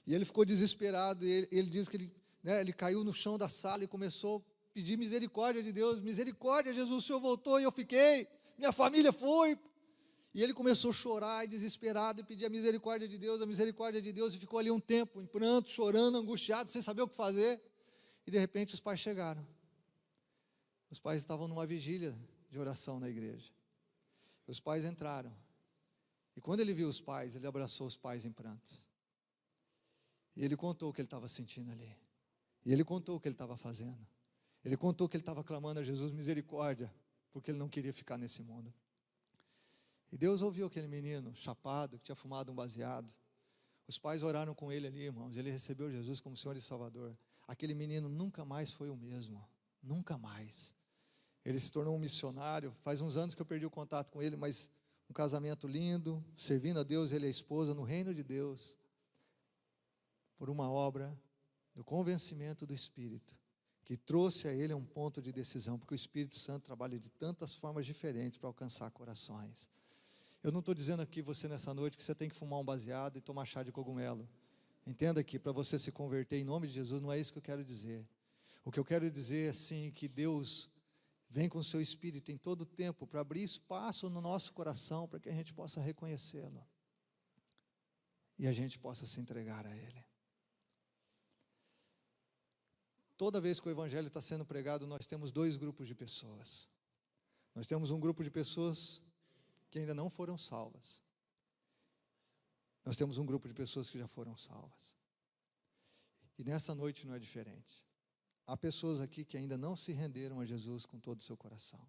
E ele ficou desesperado, e ele diz que ele caiu no chão da sala e começou a pedir misericórdia de Deus: misericórdia, Jesus, o Senhor voltou e eu fiquei, minha família foi. E ele começou a chorar, desesperado, e pedir a misericórdia de Deus, e ficou ali um tempo, em pranto, chorando, angustiado, sem saber o que fazer. E de repente os pais chegaram. Os pais estavam numa vigília de oração na igreja. Os pais entraram. E quando ele viu os pais, ele abraçou os pais em pranto. E ele contou o que ele estava sentindo ali. E ele contou o que ele estava fazendo. Ele contou que ele estava clamando a Jesus misericórdia, porque ele não queria ficar nesse mundo. E Deus ouviu aquele menino chapado, que tinha fumado um baseado. Os pais oraram com ele ali, irmãos. Ele recebeu Jesus como Senhor e Salvador. Aquele menino nunca mais foi o mesmo. Nunca mais. Ele se tornou um missionário. Faz uns anos que eu perdi o contato com ele, mas um casamento lindo, servindo a Deus, ele e a esposa, no reino de Deus, por uma obra do convencimento do Espírito, que trouxe a ele a um ponto de decisão, porque o Espírito Santo trabalha de tantas formas diferentes para alcançar corações. Eu não estou dizendo aqui, você nessa noite, que você tem que fumar um baseado e tomar chá de cogumelo. Entenda que para você se converter em nome de Jesus, não é isso que eu quero dizer. O que eu quero dizer é sim, que Deus vem com o seu Espírito em todo o tempo para abrir espaço no nosso coração, para que a gente possa reconhecê-lo e a gente possa se entregar a Ele. Toda vez que o Evangelho está sendo pregado, nós temos dois grupos de pessoas. Nós temos um grupo de pessoas que ainda não foram salvas. Nós temos um grupo de pessoas que já foram salvas. E nessa noite não é diferente. Há pessoas aqui que ainda não se renderam a Jesus com todo o seu coração.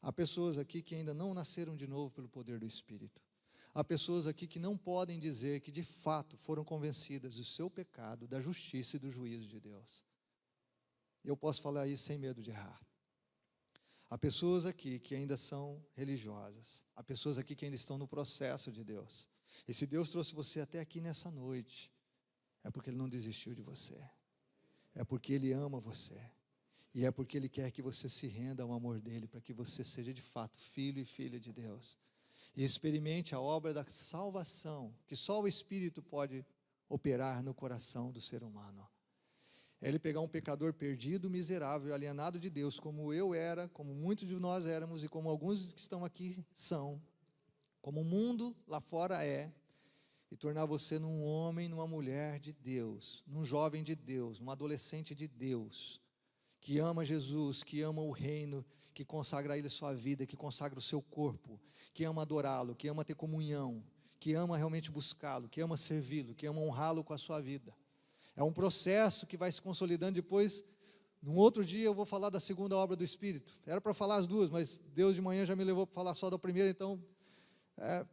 Há pessoas aqui que ainda não nasceram de novo pelo poder do Espírito. Há pessoas aqui que não podem dizer que de fato foram convencidas do seu pecado, da justiça e do juízo de Deus. Eu posso falar isso sem medo de errar. Há pessoas aqui que ainda são religiosas. Há pessoas aqui que ainda estão no processo de Deus. E se Deus trouxe você até aqui nessa noite, é porque Ele não desistiu de você. É porque Ele ama você. E é porque Ele quer que você se renda ao amor dEle, para que você seja de fato filho e filha de Deus. E experimente a obra da salvação, que só o Espírito pode operar no coração do ser humano. É Ele pegar um pecador perdido, miserável, alienado de Deus, como eu era, como muitos de nós éramos e como alguns que estão aqui são, como o mundo lá fora é, e tornar você num homem, numa mulher de Deus, num jovem de Deus, num adolescente de Deus, que ama Jesus, que ama o reino, que consagra a Ele sua vida, que consagra o seu corpo, que ama adorá-lo, que ama ter comunhão, que ama realmente buscá-lo, que ama servi-lo, que ama honrá-lo com a sua vida. É um processo que vai se consolidando. Depois, num outro dia eu vou falar da segunda obra do Espírito. Era para falar as duas, mas Deus de manhã já me levou para falar só da primeira, então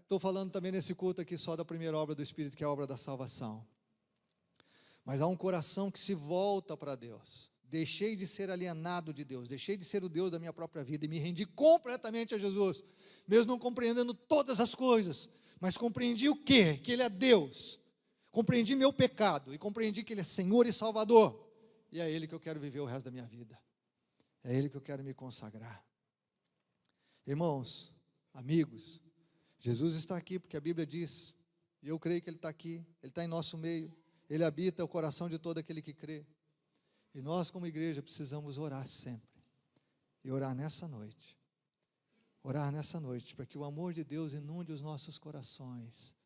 estou falando também nesse culto aqui só da primeira obra do Espírito, que é a obra da salvação. Mas há um coração que se volta para Deus. Deixei de ser alienado de Deus, deixei de ser o Deus da minha própria vida e me rendi completamente a Jesus, mesmo não compreendendo todas as coisas, mas compreendi o quê? Que Ele é Deus. Compreendi meu pecado e compreendi que Ele é Senhor e Salvador. E é Ele que eu quero viver o resto da minha vida. É Ele que eu quero me consagrar. Irmãos, amigos, Jesus está aqui porque a Bíblia diz, e eu creio que Ele está aqui, Ele está em nosso meio, Ele habita o coração de todo aquele que crê. E nós como igreja precisamos orar sempre. E orar nessa noite. Orar nessa noite para que o amor de Deus inunde os nossos corações.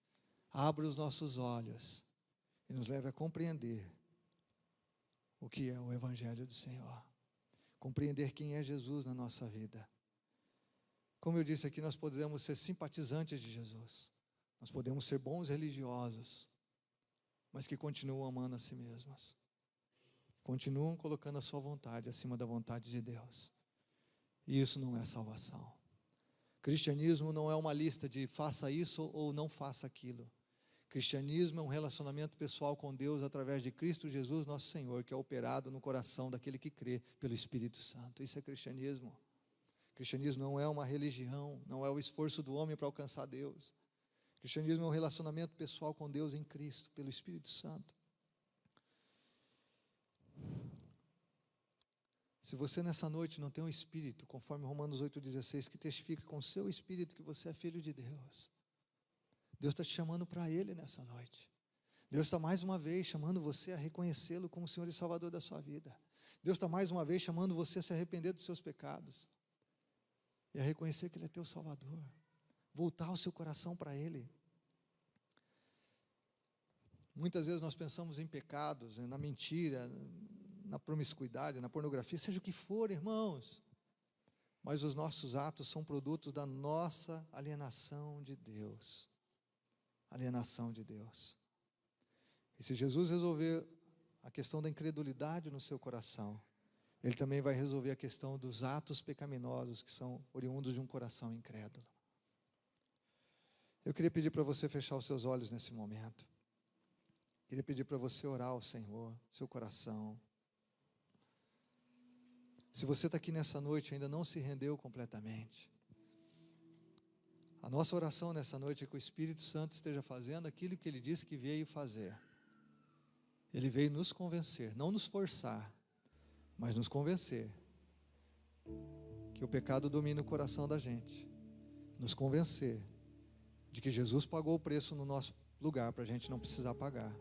Abra os nossos olhos e nos leve a compreender o que é o Evangelho do Senhor. Compreender quem é Jesus na nossa vida. Como eu disse aqui, nós podemos ser simpatizantes de Jesus. Nós podemos ser bons religiosos, mas que continuam amando a si mesmos. Continuam colocando a sua vontade acima da vontade de Deus. E isso não é salvação. Cristianismo não é uma lista de faça isso ou não faça aquilo. Cristianismo é um relacionamento pessoal com Deus através de Cristo Jesus, nosso Senhor, que é operado no coração daquele que crê pelo Espírito Santo. Isso é cristianismo. Cristianismo não é uma religião, não é o esforço do homem para alcançar Deus. Cristianismo é um relacionamento pessoal com Deus em Cristo, pelo Espírito Santo. Se você nessa noite não tem um Espírito, conforme Romanos 8,16, que testifica com o seu Espírito que você é filho de Deus, Deus está te chamando para Ele nessa noite. Deus está mais uma vez chamando você a reconhecê-lo como Senhor e Salvador da sua vida. Deus está mais uma vez chamando você a se arrepender dos seus pecados e a reconhecer que Ele é teu Salvador. Voltar o seu coração para Ele. Muitas vezes nós pensamos em pecados, na mentira, na promiscuidade, na pornografia, seja o que for, irmãos. Mas os nossos atos são produtos da nossa alienação de Deus. Alienação de Deus. E se Jesus resolver a questão da incredulidade no seu coração, Ele também vai resolver a questão dos atos pecaminosos que são oriundos de um coração incrédulo. Eu queria pedir para você fechar os seus olhos nesse momento. Queria pedir para você orar ao Senhor, seu coração. Se você está aqui nessa noite e ainda não se rendeu completamente, a nossa oração nessa noite é que o Espírito Santo esteja fazendo aquilo que Ele disse que veio fazer. Ele veio nos convencer, não nos forçar, mas nos convencer que o pecado domina o coração da gente. Nos convencer de que Jesus pagou o preço no nosso lugar para a gente não precisar pagar.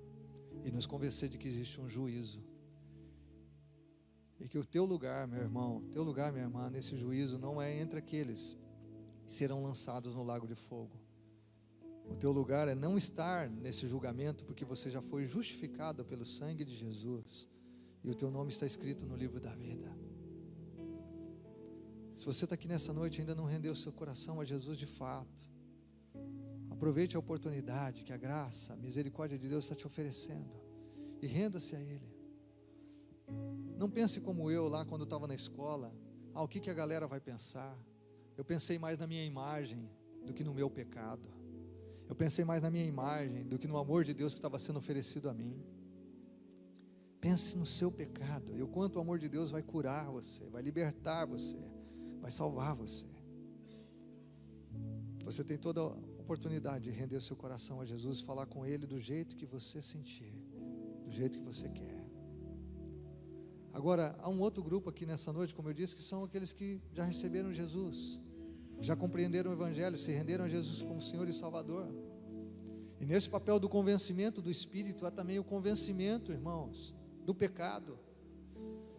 E nos convencer de que existe um juízo. E que o teu lugar, meu irmão, teu lugar, minha irmã, nesse juízo não é entre aqueles que serão lançados no lago de fogo. O teu lugar é não estar nesse julgamento, porque você já foi justificado pelo sangue de Jesus. E o teu nome está escrito no livro da vida. Se você está aqui nessa noite e ainda não rendeu o seu coração a Jesus de fato, aproveite a oportunidade que a graça, a misericórdia de Deus está te oferecendo. E renda-se a Ele. Não pense como eu lá quando estava na escola. O que a galera vai pensar? Eu pensei mais na minha imagem do que no meu pecado. Eu pensei mais na minha imagem do que no amor de Deus que estava sendo oferecido a mim. Pense no seu pecado e o quanto o amor de Deus vai curar você, vai libertar você, vai salvar você. Você tem toda a oportunidade de render seu coração a Jesus, falar com Ele do jeito que você sentir, do jeito que você quer. Agora, há um outro grupo aqui nessa noite, como eu disse, que são aqueles que já receberam Jesus, já compreenderam o Evangelho, se renderam a Jesus como Senhor e Salvador. E nesse papel do convencimento do Espírito, há também o convencimento, irmãos, do pecado.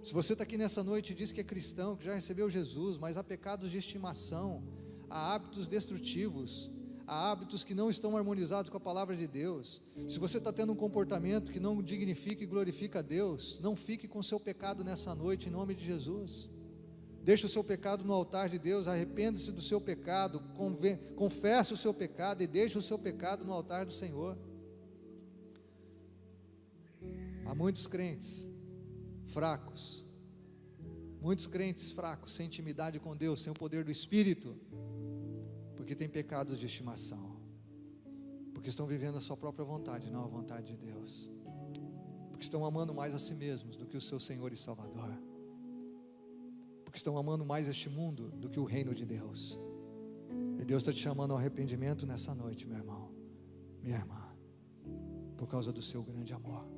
Se você está aqui nessa noite e diz que é cristão, que já recebeu Jesus, mas há pecados de estimação, há hábitos destrutivos, há hábitos que não estão harmonizados com a palavra de Deus. Se você está tendo um comportamento que não dignifica e glorifica a Deus, não fique com o seu pecado nessa noite, em nome de Jesus. Deixe o seu pecado no altar de Deus, arrependa-se do seu pecado, confesse o seu pecado e deixe o seu pecado no altar do Senhor. Há muitos crentes fracos, sem intimidade com Deus, sem o poder do Espírito, porque têm pecados de estimação, porque estão vivendo a sua própria vontade, não a vontade de Deus, porque estão amando mais a si mesmos do que o seu Senhor e Salvador, porque estão amando mais este mundo do que o reino de Deus. E Deus está te chamando ao arrependimento nessa noite, meu irmão, minha irmã, por causa do seu grande amor.